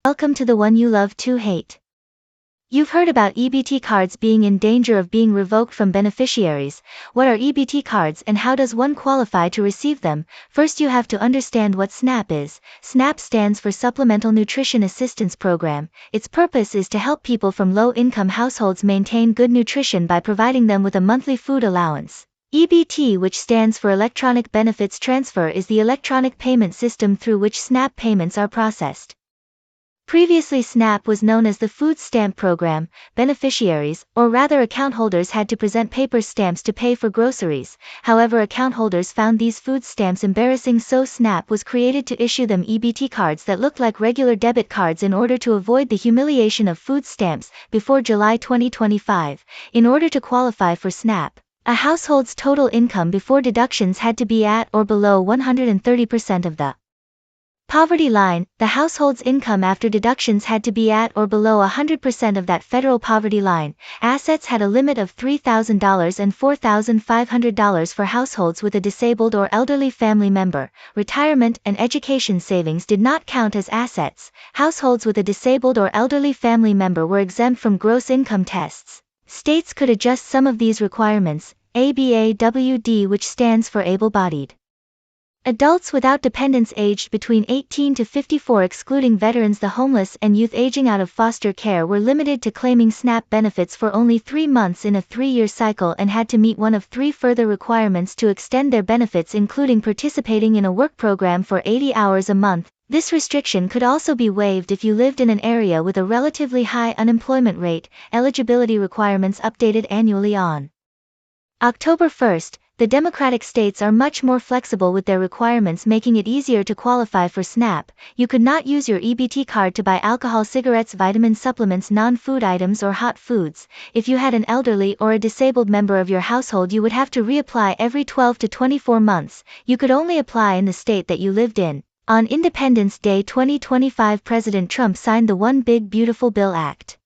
Welcome to the one you love to hate. You've heard about EBT cards being in danger of being revoked from beneficiaries. What are EBT cards and how does one qualify to receive them? First, you have to understand what SNAP is. SNAP stands for Supplemental Nutrition Assistance Program. Its purpose is to help people from low-income households maintain good nutrition by providing them with a monthly food allowance. EBT, which stands for Electronic Benefits Transfer, is the electronic payment system through which SNAP payments are processed. Previously, SNAP was known as the Food Stamp Program. Beneficiaries, or rather account holders, had to present paper stamps to pay for groceries. However, account holders found these food stamps embarrassing, so SNAP was created to issue them EBT cards that looked like regular debit cards in order to avoid the humiliation of food stamps. Before July 2025, in order to qualify for SNAP, a household's total income before deductions had to be at or below 130% of the poverty line. The household's income after deductions had to be at or below 100% of that federal poverty line. Assets had a limit of $3,000 and $4,500 for households with a disabled or elderly family member. Retirement and education savings did not count as assets. Households with a disabled or elderly family member were exempt from gross income tests. States could adjust some of these requirements. ABAWD, which stands for able-bodied adults without dependents aged between 18 to 54, excluding veterans. The homeless and youth aging out of foster care were limited to claiming SNAP benefits for only 3 months in a 3-year cycle and had to meet one of 3 further requirements to extend their benefits, including participating in a work program for 80 hours a month. This restriction could also be waived if you lived in an area with a relatively high unemployment rate. Eligibility requirements updated annually on October 1st. The Democratic states are much more flexible with their requirements, making it easier to qualify for SNAP. You could not use your EBT card to buy alcohol, cigarettes, vitamin supplements, non-food items, or hot foods. If you had an elderly or a disabled member of your household, you would have to reapply every 12 to 24 months. You could only apply in the state that you lived in. On Independence Day 2025, President Trump signed the One Big Beautiful Bill Act,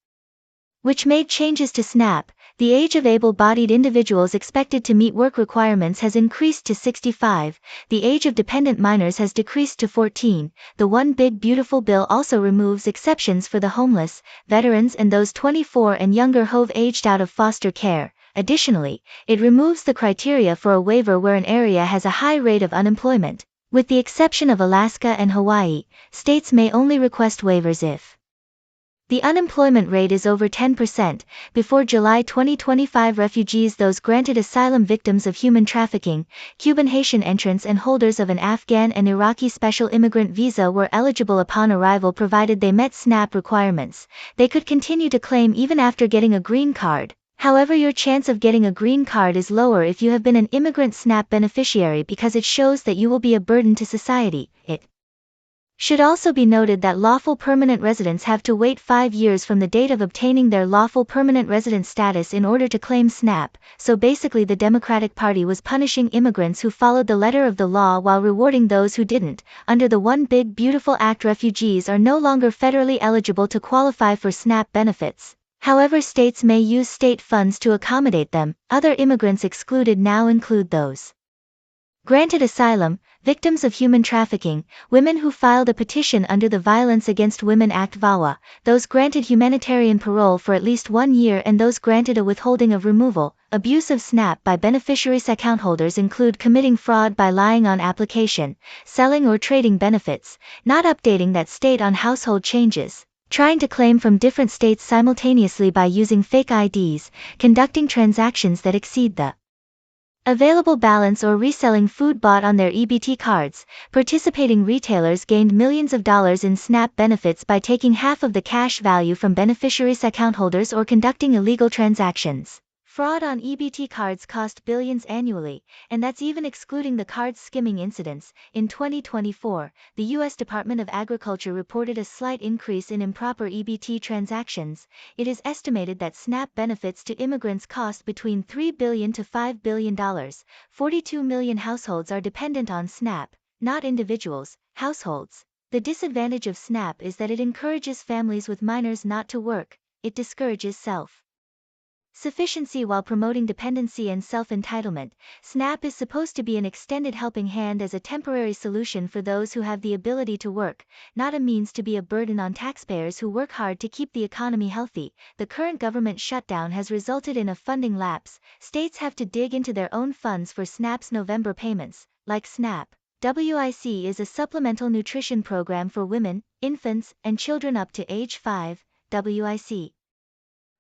which made changes to SNAP. The age of able-bodied individuals expected to meet work requirements has increased to 65. The age of dependent minors has decreased to 14. The One Big Beautiful Bill also removes exceptions for the homeless, veterans, and those 24 and younger who have aged out of foster care. Additionally, it removes the criteria for a waiver where an area has a high rate of unemployment. With the exception of Alaska and Hawaii, states may only request waivers if the unemployment rate is over 10%. Before July 2025, refugees, those granted asylum, victims of human trafficking, Cuban, Haitian entrants, and holders of an Afghan and Iraqi special immigrant visa were eligible upon arrival provided they met SNAP requirements. They could continue to claim even after getting a green card. However, your chance of getting a green card is lower if you have been an immigrant SNAP beneficiary because it shows that you will be a burden to society. It should also be noted that lawful permanent residents have to wait 5 years from the date of obtaining their lawful permanent resident status in order to claim SNAP. So basically, the Democratic Party was punishing immigrants who followed the letter of the law while rewarding those who didn't. Under the One Big Beautiful Act, refugees are no longer federally eligible to qualify for SNAP benefits. However, states may use state funds to accommodate them. Other immigrants excluded now include those granted asylum, victims of human trafficking, women who filed a petition under the Violence Against Women Act (VAWA), those granted humanitarian parole for at least 1 year, and those granted a withholding of removal. Abuse of SNAP by beneficiaries. Account holders include committing fraud by lying on application, selling or trading benefits, not updating that state on household changes, trying to claim from different states simultaneously by using fake IDs, conducting transactions that exceed the available balance, or reselling food bought on their EBT cards. Participating retailers gained millions of dollars in SNAP benefits by taking half of the cash value from beneficiaries' account holders or conducting illegal transactions. Fraud on EBT cards cost billions annually, and that's even excluding the card skimming incidents. In 2024, the U.S. Department of Agriculture reported a slight increase in improper EBT transactions. It is estimated that SNAP benefits to immigrants cost between $3 billion to $5 billion. 42 million households are dependent on SNAP, not individuals, households. The disadvantage of SNAP is that it encourages families with minors not to work. It discourages self Sufficiency. While promoting dependency and self-entitlement, SNAP is supposed to be an extended helping hand as a temporary solution for those who have the ability to work, not a means to be a burden on taxpayers who work hard to keep the economy healthy. The current government shutdown has resulted in a funding lapse. States have to dig into their own funds for SNAP's November payments, like SNAP. WIC is a supplemental nutrition program for women, infants, and children up to age 5. WIC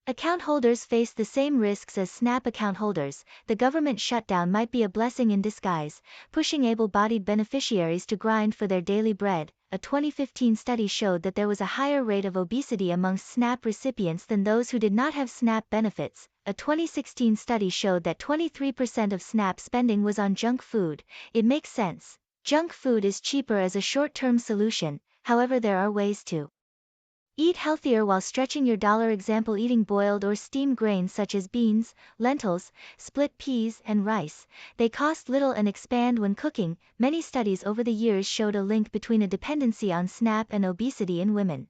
account holders face the same risks as SNAP account holders. The government shutdown might be a blessing in disguise, pushing able-bodied beneficiaries to grind for their daily bread. A 2015 study showed that there was a higher rate of obesity amongst SNAP recipients than those who did not have SNAP benefits. A 2016 study showed that 23% of SNAP spending was on junk food. It makes sense. Junk food is cheaper as a short-term solution, however there are ways to eat healthier while stretching your dollar. Example: eating boiled or steamed grains such as beans, lentils, split peas, and rice. They cost little and expand when cooking. Many studies over the years showed a link between a dependency on SNAP and obesity in women.